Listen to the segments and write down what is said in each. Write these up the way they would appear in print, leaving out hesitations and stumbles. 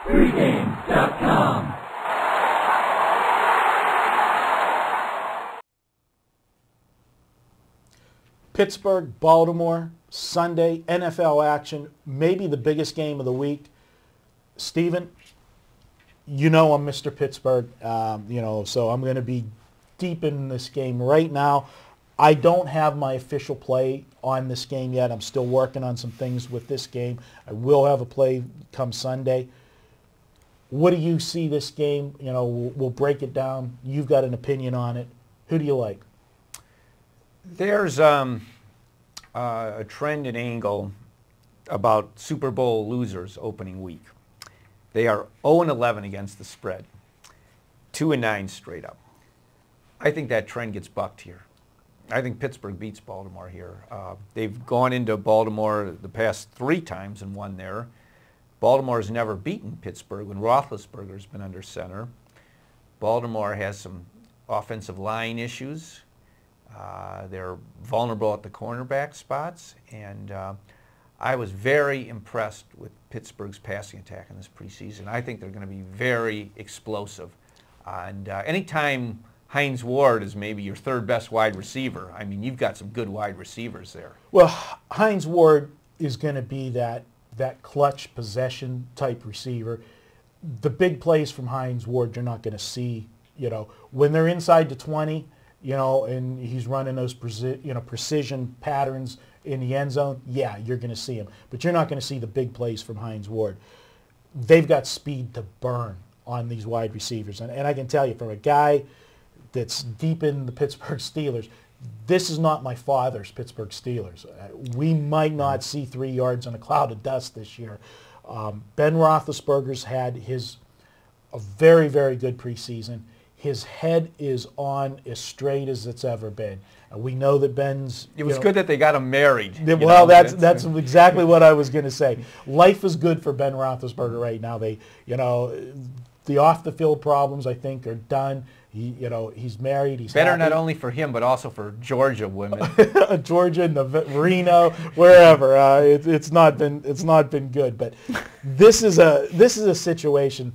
Pregame.com. Pittsburgh, Baltimore, Sunday, NFL action, maybe the biggest game of the week. Stephen, you know I'm Mr. Pittsburgh, so I'm going to be deep in this game right now. I don't have my official play on this game yet. I'm still working on some things with this game. I will have a play come Sunday. What do you see this game? We'll break it down. You've got an opinion on it. Who do you like? There's a trend and angle about Super Bowl losers opening week. They are 0-11 against the spread, 2-9 straight up. I think that trend gets bucked here. I think Pittsburgh beats Baltimore here. They've gone into Baltimore the past 3 times and won there. Baltimore has never beaten Pittsburgh when Roethlisberger's been under center. Baltimore has some offensive line issues. They're vulnerable at the cornerback spots, and I was very impressed with Pittsburgh's passing attack in this preseason. I think they're going to be very explosive. And anytime Hines Ward is maybe your third best wide receiver, I mean, you've got some good wide receivers there. Well, Hines Ward is going to be that clutch possession type receiver. The big plays from Hines Ward you're not going to see, when they're inside the 20, and he's running those precision patterns in the end zone, yeah, you're going to see him. But you're not going to see the big plays from Hines Ward. They've got speed to burn on these wide receivers. And I can tell you, from a guy that's deep in the Pittsburgh Steelers, this is not my father's Pittsburgh Steelers. We might not see 3 yards on a cloud of dust this year. Ben Roethlisberger's had a very, very good preseason. His head is on as straight as it's ever been. We know that Ben's... It was good that they got him married. Well, that's exactly what I was going to say. Life is good for Ben Roethlisberger right now. The off-the-field problems, I think, are done. He's married. He's better happy. Not only for him, but also for Georgia women. Georgia and Reno, wherever. It's not been good. But this is a situation.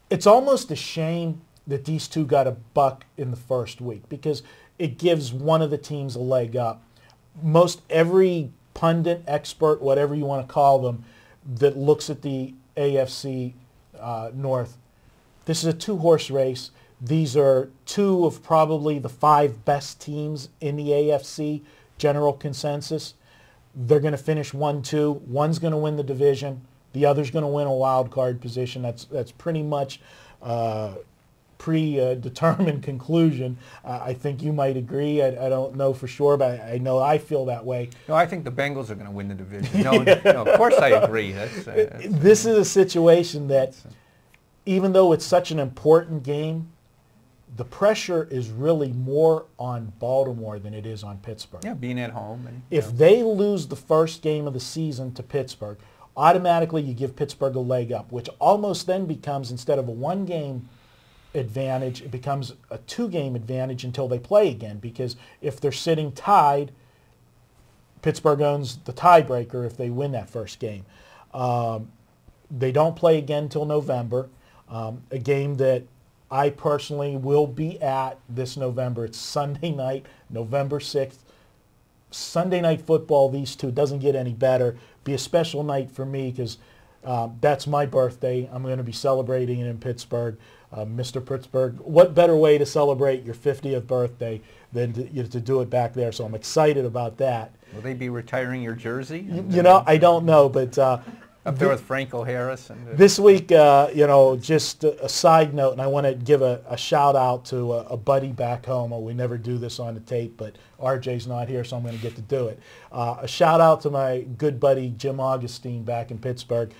It's almost a shame that these two got a buck in the first week, because it gives one of the teams a leg up. Most every pundit, expert, whatever you want to call them, that looks at the AFC North, this is a 2-horse race. These are 2 of probably the 5 best teams in the AFC, general consensus. They're going to finish 1-2. One's going to win the division. The other's going to win a wild card position. That's pretty much predetermined conclusion. I think you might agree. I don't know for sure, but I know I feel that way. No, I think the Bengals are going to win the division. No, of course I agree. This is a situation that, even though it's such an important game, the pressure is really more on Baltimore than it is on Pittsburgh. Yeah, being at home. If they lose the first game of the season to Pittsburgh, automatically you give Pittsburgh a leg up, which almost then becomes, instead of a 1-game advantage, it becomes a 2-game advantage until they play again, because if they're sitting tied, Pittsburgh owns the tiebreaker if they win that first game. They don't play again until November, a game that I personally will be at this November. It's Sunday night, November 6th. Sunday night football, these two, doesn't get any better. Be a special night for me, because that's my birthday. I'm going to be celebrating it in Pittsburgh. Mr. Pittsburgh, what better way to celebrate your 50th birthday than to do it back there? So I'm excited about that. Will they be retiring your jersey? I don't know, but up there with Franco Harris. This week, just a side note, and I want to give a shout out to a buddy back home. We never do this on the tape, but RJ's not here, so I'm going to get to do it. A shout out to my good buddy Jim Augustine back in Pittsburgh.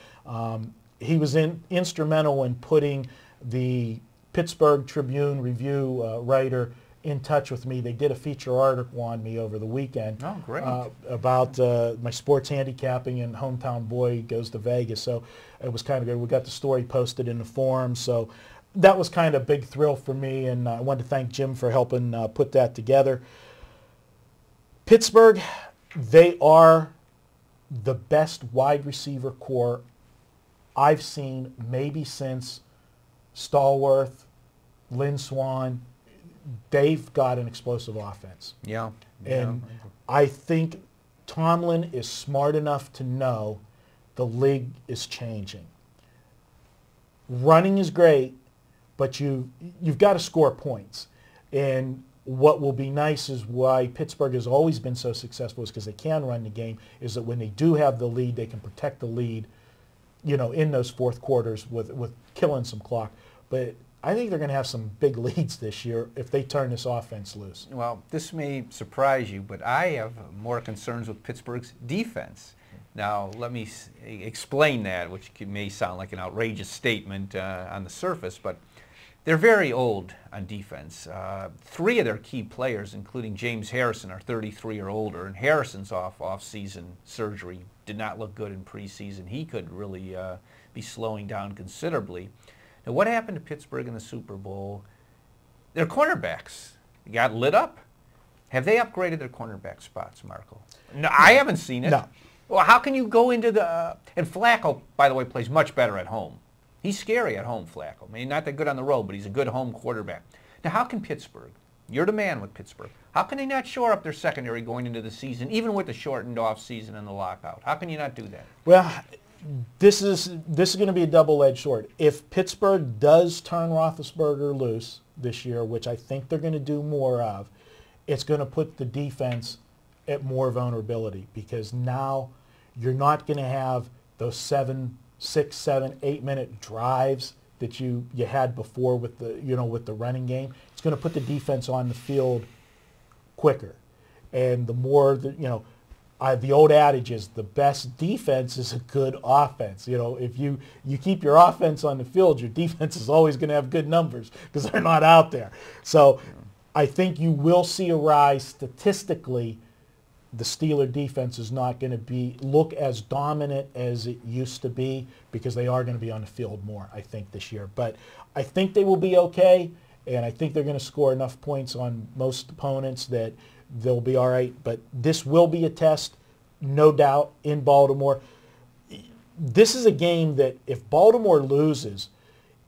He was instrumental in putting the Pittsburgh Tribune Review writer in touch with me. They did a feature article on me over the weekend. Oh, great. About my sports handicapping, and hometown boy goes to Vegas. So it was kind of good. We got the story posted in the forum. So that was kind of a big thrill for me, and I wanted to thank Jim for helping put that together. Pittsburgh, they are the best wide receiver core I've seen maybe since Stallworth, Lynn Swan. They've got an explosive offense. Yeah. And I think Tomlin is smart enough to know the league is changing. Running is great, but you've got to score points. And what will be nice is why Pittsburgh has always been so successful is because they can run the game, is that when they do have the lead, they can protect the lead, in those fourth quarters with killing some clock. But I think they're going to have some big leads this year if they turn this offense loose. Well, this may surprise you, but I have more concerns with Pittsburgh's defense. Now, let me explain that, which may sound like an outrageous statement on the surface, but they're very old on defense. 3 of their key players, including James Harrison, are 33 or older, and Harrison's off-season surgery did not look good in preseason. He could really be slowing down considerably. Now, what happened to Pittsburgh in the Super Bowl? Their cornerbacks got lit up. Have they upgraded their cornerback spots, Marco? No, I haven't seen it. No. Well, how can you go into the... and Flacco, by the way, plays much better at home. He's scary at home, Flacco. I mean, not that good on the road, but he's a good home quarterback. Now, how can Pittsburgh, you're the man with Pittsburgh, how can they not shore up their secondary going into the season, even with the shortened off season and the lockout? How can you not do that? Well, this is going to be a double-edged sword. If Pittsburgh does turn Roethlisberger loose this year, which I think they're going to do more of, it's going to put the defense at more vulnerability because now you're not going to have those 6, 7, 8-minute drives that you had before with the running game. It's going to put the defense on the field quicker, and the more the old adage is the best defense is a good offense. If you keep your offense on the field, your defense is always going to have good numbers because they're not out there. So I think you will see a rise statistically. The Steeler defense is not going to look as dominant as it used to be because they are going to be on the field more, I think, this year. But I think they will be okay, and I think they're going to score enough points on most opponents that they'll be all right. But this will be a test, no doubt, in Baltimore. This is a game that if Baltimore loses,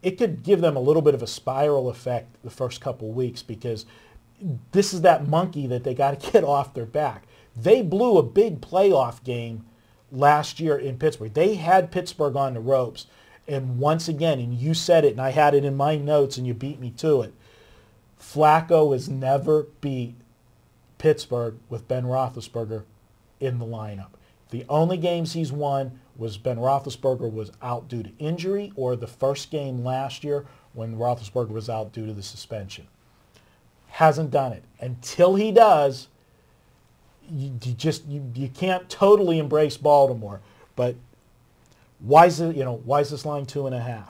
it could give them a little bit of a spiral effect the first couple weeks because this is that monkey that they got to get off their back. They blew a big playoff game last year in Pittsburgh. They had Pittsburgh on the ropes. And once again, and you said it, and I had it in my notes, and you beat me to it, Flacco has never beat Pittsburgh with Ben Roethlisberger in the lineup. The only games he's won was Ben Roethlisberger was out due to injury or the first game last year when Roethlisberger was out due to the suspension. Hasn't done it. Until he does, you can't totally embrace Baltimore. But why is this line 2.5?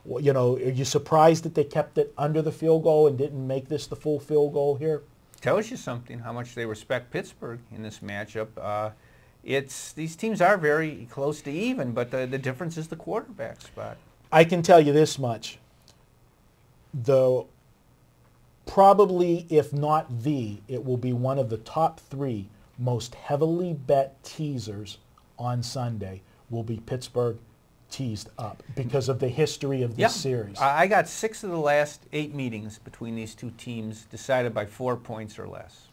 Well, are you surprised that they kept it under the field goal and didn't make this the full field goal here? Tells you something how much they respect Pittsburgh in this matchup. These teams are very close to even, but the difference is the quarterback spot. I can tell you this much. Probably, if not it will be one of the top 3 most heavily bet teasers on Sunday will be Pittsburgh teased up because of the history of this series. I got 6 of the last 8 meetings between these two teams decided by 4 points or less.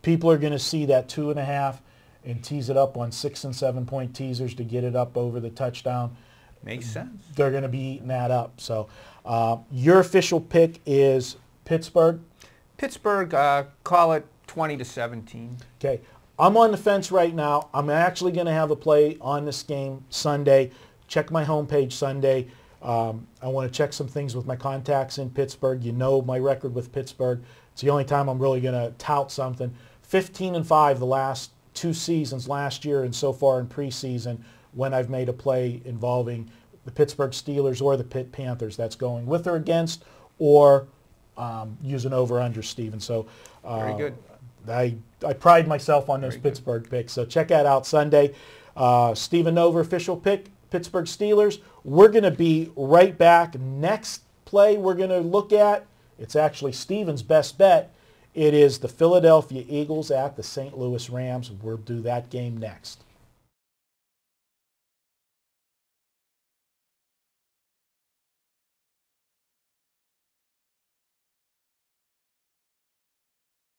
People are going to see that 2.5 and tease it up on 6 and 7 point teasers to get it up over the touchdown. Makes sense. They're going to be eating that up. So your official pick is Pittsburgh? Pittsburgh, call it 20-17. Okay. I'm on the fence right now. I'm actually going to have a play on this game Sunday. Check my homepage Sunday. I want to check some things with my contacts in Pittsburgh. You know my record with Pittsburgh. It's the only time I'm really going to tout something. 15-5 the last 2 seasons, last year and so far in preseason, when I've made a play involving the Pittsburgh Steelers or the Pitt Panthers. That's going with or against or using over-under, Stephen. So very good. I pride myself on those Pittsburgh picks. So check that out Sunday. Stephen Nover, official pick, Pittsburgh Steelers. We're going to be right back. Next play we're going to look at, it's actually Stephen's best bet. It is the Philadelphia Eagles at the St. Louis Rams. We'll do that game next.